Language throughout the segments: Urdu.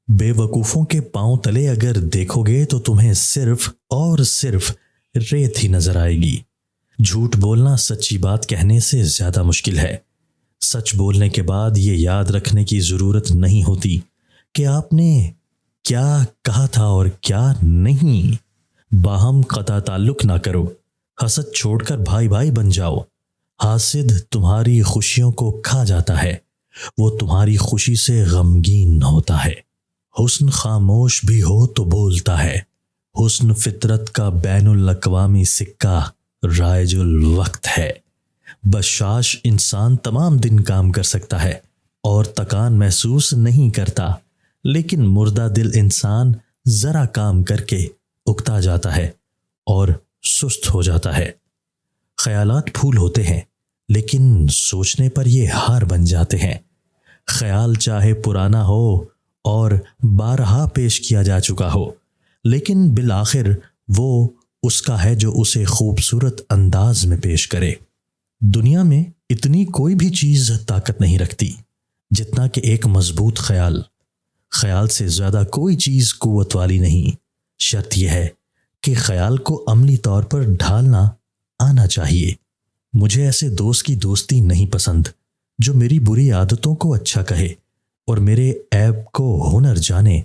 بے وقوفوں کے پاؤں تلے اگر دیکھو گے تو تمہیں صرف اور صرف ریت ہی نظر آئے گی۔ جھوٹ بولنا سچی بات کہنے سے زیادہ مشکل ہے۔ سچ بولنے کے بعد یہ یاد رکھنے کی ضرورت نہیں ہوتی کہ آپ نے کیا کہا تھا اور کیا نہیں۔ باہم قطع تعلق نہ کرو، حسد چھوڑ کر بھائی بھائی بن جاؤ۔ حاسد تمہاری خوشیوں کو کھا جاتا ہے، وہ تمہاری خوشی سے غمگین ہوتا ہے۔ حسن خاموش بھی ہو تو بولتا ہے۔ حسن فطرت کا بین الاقوامی سکہ رائج الوقت ہے۔ بشاش انسان تمام دن کام کر سکتا ہے اور تکان محسوس نہیں کرتا، لیکن مردہ دل انسان ذرا کام کر کے اکتا جاتا ہے اور سست ہو جاتا ہے۔ خیالات پھول ہوتے ہیں، لیکن سوچنے پر یہ ہار بن جاتے ہیں۔ خیال چاہے پرانا ہو اور بارہا پیش کیا جا چکا ہو، لیکن بالآخر وہ اس کا ہے جو اسے خوبصورت انداز میں پیش کرے۔ دنیا میں اتنی کوئی بھی چیز طاقت نہیں رکھتی جتنا کہ ایک مضبوط خیال۔ خیال سے زیادہ کوئی چیز قوت والی نہیں۔ شرط یہ ہے کہ خیال کو عملی طور پر ڈھالنا آنا چاہیے۔ مجھے ایسے دوست کی دوستی نہیں پسند جو میری بری عادتوں کو اچھا کہے اور میرے عیب کو ہنر جانے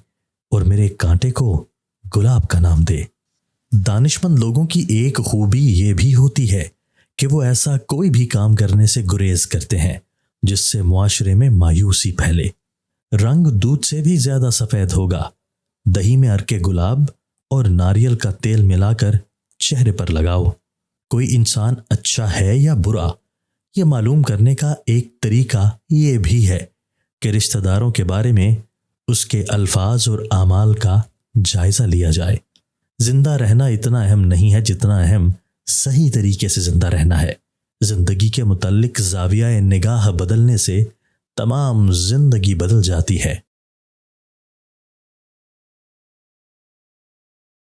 اور میرے کانٹے کو گلاب کا نام دے۔ دانشمند لوگوں کی ایک خوبی یہ بھی ہوتی ہے کہ وہ ایسا کوئی بھی کام کرنے سے گریز کرتے ہیں جس سے معاشرے میں مایوسی پھیلے۔ رنگ دودھ سے بھی زیادہ سفید ہوگا۔ دہی میں عرق گلاب اور ناریل کا تیل ملا کر چہرے پر لگاؤ۔ کوئی انسان اچھا ہے یا برا، یہ معلوم کرنے کا ایک طریقہ یہ بھی ہے کہ رشتہ داروں کے بارے میں اس کے الفاظ اور اعمال کا جائزہ لیا جائے۔ زندہ رہنا اتنا اہم نہیں ہے جتنا اہم صحیح طریقے سے زندہ رہنا ہے۔ زندگی کے متعلق زاویہ نگاہ بدلنے سے تمام زندگی بدل جاتی ہے۔